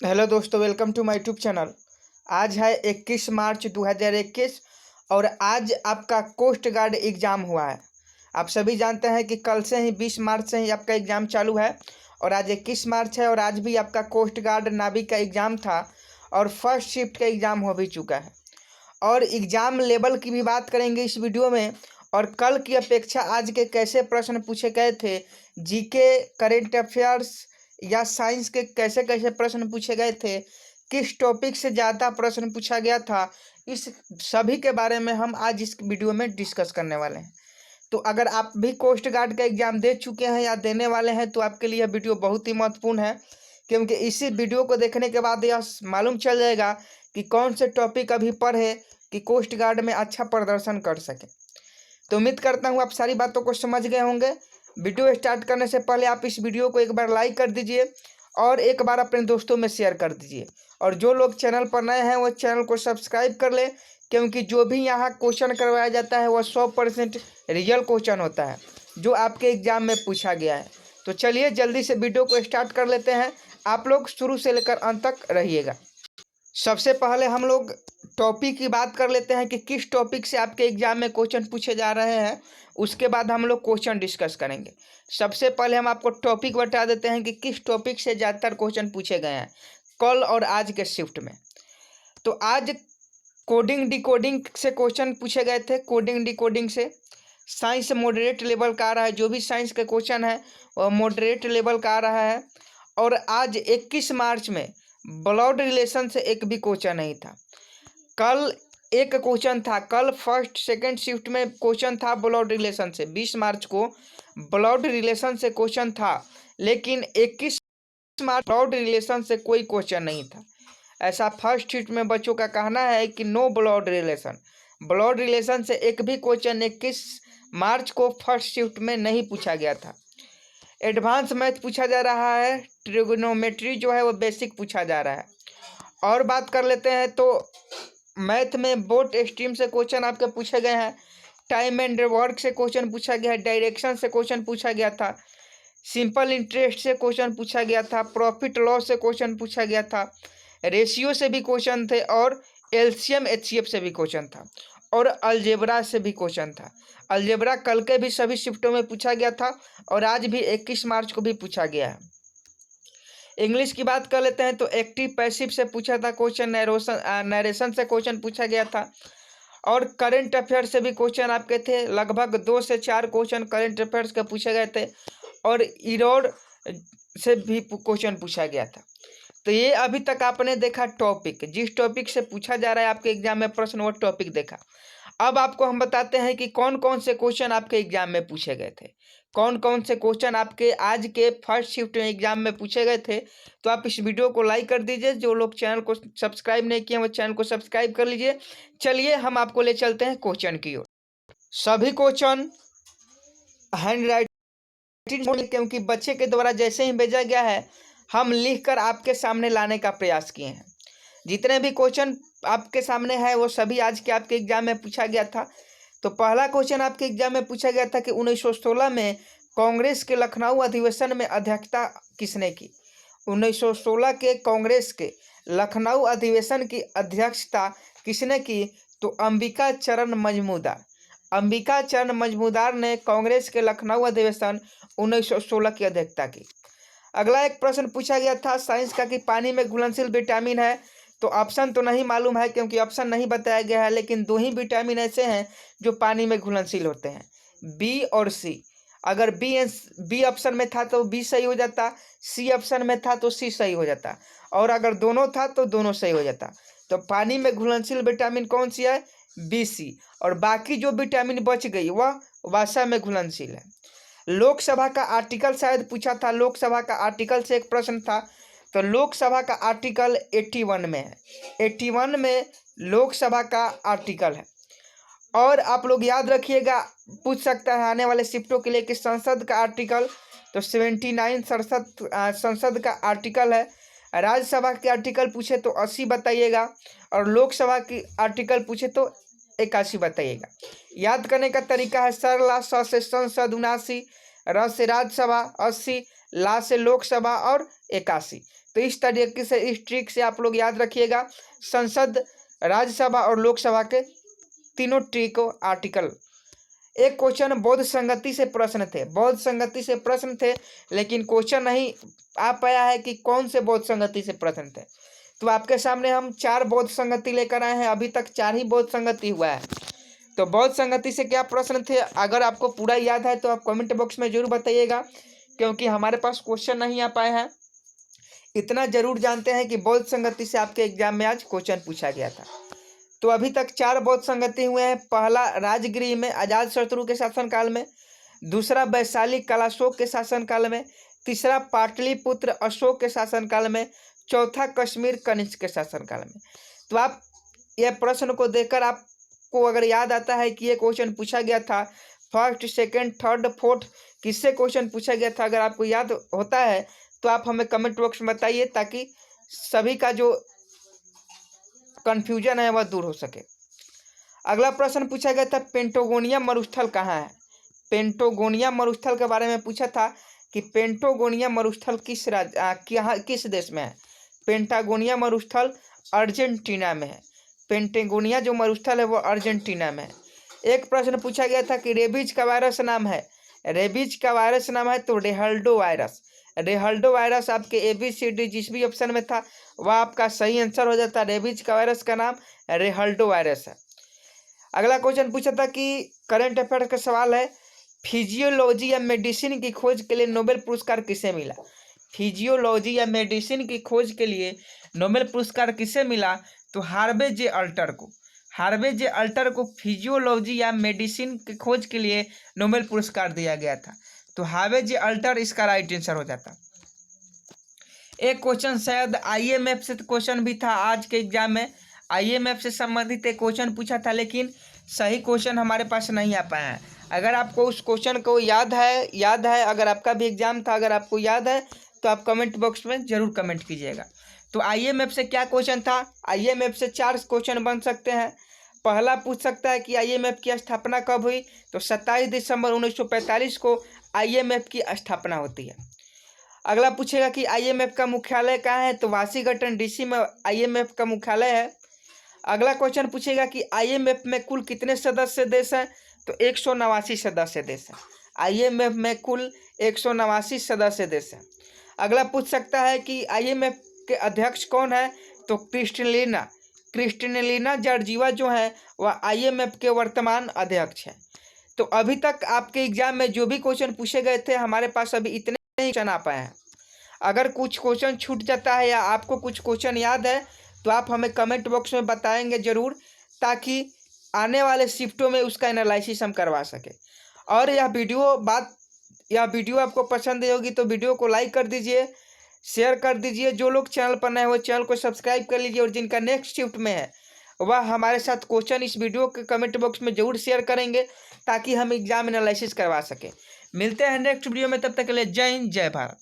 Hello दोस्तों, welcome to my YouTube channel. आज है 21 मार्च 2021 और आज आपका कोस्ट गार्ड एग्ज़ाम हुआ है। आप सभी जानते हैं कि कल से ही 20 मार्च से ही आपका एग्ज़ाम चालू है और आज 21 मार्च है और आज भी आपका कोस्ट गार्ड नाविक का एग्ज़ाम था और फर्स्ट शिफ्ट का एग्ज़ाम हो भी चुका है। और एग्ज़ाम लेवल की भी बात करेंगे इस वीडियो में। और कल की अपेक्षा आज के कैसे प्रश्न पूछे गए थे, जीके, करेंट अफेयर्स या साइंस के कैसे कैसे प्रश्न पूछे गए थे, किस टॉपिक से ज़्यादा प्रश्न पूछा गया था, इस सभी के बारे में हम आज इस वीडियो में डिस्कस करने वाले हैं। तो अगर आप भी कोस्ट गार्ड का एग्ज़ाम दे चुके हैं या देने वाले हैं तो आपके लिए यह वीडियो बहुत ही महत्वपूर्ण है, क्योंकि इसी वीडियो को देखने के बाद यह मालूम चल जाएगा कि कौन से टॉपिक अभी पढ़े कि कोस्ट गार्ड में अच्छा प्रदर्शन कर सके। तो उम्मीद करता हूँ आप सारी बातों को समझ गए होंगे। वीडियो स्टार्ट करने से पहले आप इस वीडियो को एक बार लाइक कर दीजिए और एक बार अपने दोस्तों में शेयर कर दीजिए। और जो लोग चैनल पर नए हैं वो चैनल को सब्सक्राइब कर ले, क्योंकि जो भी यहाँ क्वेश्चन करवाया जाता है वह 100% रियल क्वेश्चन होता है जो आपके एग्जाम में पूछा गया है। तो चलिए जल्दी से वीडियो को स्टार्ट कर लेते हैं। आप लोग शुरू से लेकर अंत तक रहिएगा। सबसे पहले हम लोग टॉपिक की बात कर लेते हैं कि किस टॉपिक से आपके एग्जाम में क्वेश्चन पूछे जा रहे हैं। उसके बाद हम लोग क्वेश्चन डिस्कस करेंगे। सबसे पहले हम आपको टॉपिक बता देते हैं कि किस टॉपिक से ज़्यादातर क्वेश्चन पूछे गए हैं कल और आज के शिफ्ट में। तो आज कोडिंग डिकोडिंग से क्वेश्चन पूछे गए थे। कोडिंग डिकोडिंग से साइंस मॉडरेट लेवल का आ रहा है। जो भी साइंस का क्वेश्चन है वह मॉडरेट लेवल का आ रहा है। और आज 21 मार्च में ब्लड रिलेशन से एक भी क्वेश्चन नहीं था। कल एक क्वेश्चन था, कल फर्स्ट सेकंड शिफ्ट में क्वेश्चन था ब्लड रिलेशन से। 20 मार्च को ब्लड रिलेशन से क्वेश्चन था, लेकिन 21 मार्च ब्लड रिलेशन से कोई क्वेश्चन नहीं था। ऐसा फर्स्ट शिफ्ट में बच्चों का कहना है कि no blood relation. Blood relation से एक भी क्वेश्चन 21 मार्च को फर्स्ट शिफ्ट में नहीं पूछा गया था। एडवांस मैथ पूछा जा रहा है, ट्रिग्नोमेट्री जो है वो बेसिक पूछा जा रहा है। और बात कर लेते हैं तो मैथ में बोथ स्ट्रीम से क्वेश्चन आपके पूछे गए हैं। टाइम एंड वर्क से क्वेश्चन पूछा गया है, डायरेक्शन से क्वेश्चन पूछा गया था, सिंपल इंटरेस्ट से क्वेश्चन पूछा गया था, प्रॉफिट लॉस से क्वेश्चन पूछा गया था, रेशियो से भी क्वेश्चन थे और एलसीएम एचसीएफ से भी क्वेश्चन था और अलजेब्रा से भी क्वेश्चन था। अलजेब्रा कल के भी सभी शिफ्टों में पूछा गया था और आज भी 21 मार्च को भी पूछा गया है। इंग्लिश की बात कर लेते हैं तो एक्टिव पैसिव से पूछा था क्वेश्चन, नरेशन से क्वेश्चन पूछा गया था और करंट अफेयर से भी क्वेश्चन आपके थे। लगभग 2 से 4 क्वेश्चन करंट अफेयर्स के पूछे गए थे और इरोड से भी क्वेश्चन पूछा गया था। तो ये अभी तक आपने देखा टॉपिक, जिस टॉपिक से पूछा जा रहा है आपके एग्जाम में प्रश्न वो टॉपिक देखा। अब आपको हम बताते हैं कि कौन कौन से क्वेश्चन आपके एग्जाम में पूछे गए थे, कौन कौन से क्वेश्चन आपके आज के फर्स्ट शिफ्ट में एग्जाम में पूछे गए थे। तो आप इस वीडियो को लाइक कर दीजिए। जो लोग चैनल को सब्सक्राइब नहीं किए वो चैनल को सब्सक्राइब कर लीजिए। चलिए हम आपको ले चलते हैं क्वेश्चन की ओर। सभी क्वेश्चन हैंड राइटिंग, क्योंकि बच्चे के द्वारा जैसे ही भेजा गया है हम लिख कर आपके सामने लाने का प्रयास किए हैं। जितने भी क्वेश्चन आपके सामने है वो सभी आज के आपके एग्जाम में पूछा गया था। तो पहला क्वेश्चन आपके एग्जाम में पूछा गया था कि 1916 में कांग्रेस के लखनऊ अधिवेशन में अध्यक्षता किसने की। 1916 के कांग्रेस के लखनऊ अधिवेशन की अध्यक्षता किसने की? तो अंबिका चरण मजमूदार। अंबिका चरण मजमूदार ने कांग्रेस के लखनऊ अधिवेशन 1916 की अध्यक्षता की। अगला एक प्रश्न पूछा गया था साइंस का कि पानी में घुलनशील विटामिन है। तो ऑप्शन तो नहीं मालूम है क्योंकि ऑप्शन नहीं बताया गया है, लेकिन 2 ही विटामिन ऐसे हैं जो पानी में घुलनशील होते हैं, बी और सी। अगर बी ऑप्शन में था तो बी सही हो जाता, सी ऑप्शन में था तो सी सही हो जाता, और अगर दोनों था तो दोनों सही हो जाता। तो पानी में घुलनशील विटामिन कौन सी है? B C. और बाकी जो विटामिन बच गई वह वसा में घुलनशील है। लोकसभा का आर्टिकल शायद पूछा था, लोकसभा का आर्टिकल से एक प्रश्न था। तो लोकसभा का आर्टिकल 81 में है, 81 में लोकसभा का आर्टिकल है। और आप लोग याद रखिएगा, पूछ सकता है आने वाले शिफ्टों के लिए कि संसद का आर्टिकल तो 79 संसद का आर्टिकल है। राज्यसभा के आर्टिकल पूछे तो 80 बताइएगा और लोकसभा की आर्टिकल पूछे तो 81 बताइएगा। याद करने का तरीका है सरला, स से संसद 79, र से राज्यसभा 80, ला से लोकसभा और 81। तो इस तरीके से, इस ट्रिक से आप लोग याद रखिएगा। संसद, राज्यसभा और लोकसभा के तीनों ट्रिक आर्टिकल। एक क्वेश्चन बौद्ध संगति से प्रश्न थे, बौद्ध संगति से प्रश्न थे, लेकिन क्वेश्चन नहीं आ पाया है कि कौन से बौद्ध संगति से प्रश्न थे। तो आपके सामने हम 4 बौद्ध संगति लेकर आए हैं, अभी तक 4 ही बौद्ध संगति हुआ है। तो बौद्ध संगति से क्या प्रश्न थे, अगर आपको पूरा याद है तो आप कमेंट बॉक्स में जरूर बताइएगा, क्योंकि हमारे पास क्वेश्चन नहीं आ पाए हैं। इतना जरूर जानते हैं कि बौद्ध संगति से आपके एग्जाम में आज क्वेश्चन पूछा गया था। तो अभी तक 4 बौद्ध संगति हुए हैं। पहला राजगृह में अजात शत्रु के शासनकाल में, दूसरा वैशाली कलाशोक के शासनकाल में, तीसरा पाटलिपुत्र अशोक के शासनकाल में, चौथा कश्मीर कनिष्क के शासनकाल में। तो आप यह प्रश्न को देखकर आपको अगर याद आता है कि ये क्वेश्चन पूछा गया था फर्स्ट, सेकंड, थर्ड, फोर्थ, किससे क्वेश्चन पूछा गया था, अगर आपको याद होता है तो आप हमें कमेंट बॉक्स में बताइए, ताकि सभी का जो कंफ्यूजन है वह दूर हो सके। अगला प्रश्न पूछा गया था पेंटागोनिया मरुस्थल कहाँ है। पेंटागोनिया मरुस्थल के बारे में पूछा था कि पेंटागोनिया मरुस्थल किस देश में है। पेंटागोनिया मरुस्थल अर्जेंटीना में है। पेंटागोनिया जो मरुस्थल है वो अर्जेंटीना में है। एक प्रश्न पूछा गया था कि रेबीज का वायरस नाम है। रेबीज का वायरस नाम है तो रेहल्डो वायरस। रेहल्डो वायरस आपके ABCD जिस भी ऑप्शन में था वह आपका सही आंसर हो जाता। रेबीज का वायरस का नाम रेहल्डो वायरस है। अगला क्वेश्चन पूछा था कि करंट अफेयर का सवाल है, फिजियोलॉजी या मेडिसिन की खोज के लिए नोबेल पुरस्कार किसे मिला। फिजियोलॉजी या मेडिसिन की खोज के लिए नोबेल पुरस्कार किसे मिला, तो हार्वे जे अल्टर को। हार्वे जे अल्टर को फिजियोलॉजी या मेडिसिन की खोज के लिए नोबेल पुरस्कार दिया गया था। तो हार्वे जे अल्टर इसका राइट आंसर हो जाता। एक क्वेश्चन शायद IMF से क्वेश्चन भी था आज के एग्जाम में। IMF से संबंधित एक क्वेश्चन पूछा था, लेकिन सही क्वेश्चन हमारे पास नहीं आ पाया है। अगर आपको उस क्वेश्चन को याद है, अगर आपका भी एग्जाम था, अगर आपको याद है तो आप कमेंट बॉक्स में जरूर कमेंट कीजिएगा। तो IMF से क्या क्वेश्चन था। IMF से 4 क्वेश्चन बन सकते हैं। पहला पूछ सकता है कि IMF की स्थापना कब हुई, तो 27 दिसंबर 1945 को IMF की स्थापना होती है। अगला पूछेगा कि IMF का मुख्यालय कहाँ है, तो वाशिंगटन DC में IMF का मुख्यालय है। अगला क्वेश्चन पूछेगा कि IMF में कुल कितने सदस्य देश हैं, तो 189 सदस्य देश हैं। IMF में कुल 189 सदस्य देश हैं। अगला पूछ सकता है कि IMF के अध्यक्ष कौन है, तो क्रिस्टलिना जॉर्जिवा जो है वह IMF के वर्तमान अध्यक्ष हैं। तो अभी तक आपके एग्जाम में जो भी क्वेश्चन पूछे गए थे हमारे पास अभी इतने ही क्वेश्चन आ पाए हैं। अगर कुछ क्वेश्चन छूट जाता है या आपको कुछ क्वेश्चन याद है तो आप हमें कमेंट बॉक्स में बताएंगे ज़रूर, ताकि आने वाले शिफ्टों में उसका एनालिसिस हम करवा सकें। और यह वीडियो आपको पसंद होगी तो वीडियो को लाइक कर दीजिए, शेयर कर दीजिए। जो लोग चैनल पर नए हो चैनल को सब्सक्राइब कर लीजिए, और जिनका नेक्स्ट शिफ्ट में है वह हमारे साथ क्वेश्चन इस वीडियो के कमेंट बॉक्स में जरूर शेयर करेंगे, ताकि हम एग्जाम एनालिसिस करवा सकें। मिलते हैं नेक्स्ट वीडियो में, तब तक के लिए जय हिंद, जय भारत।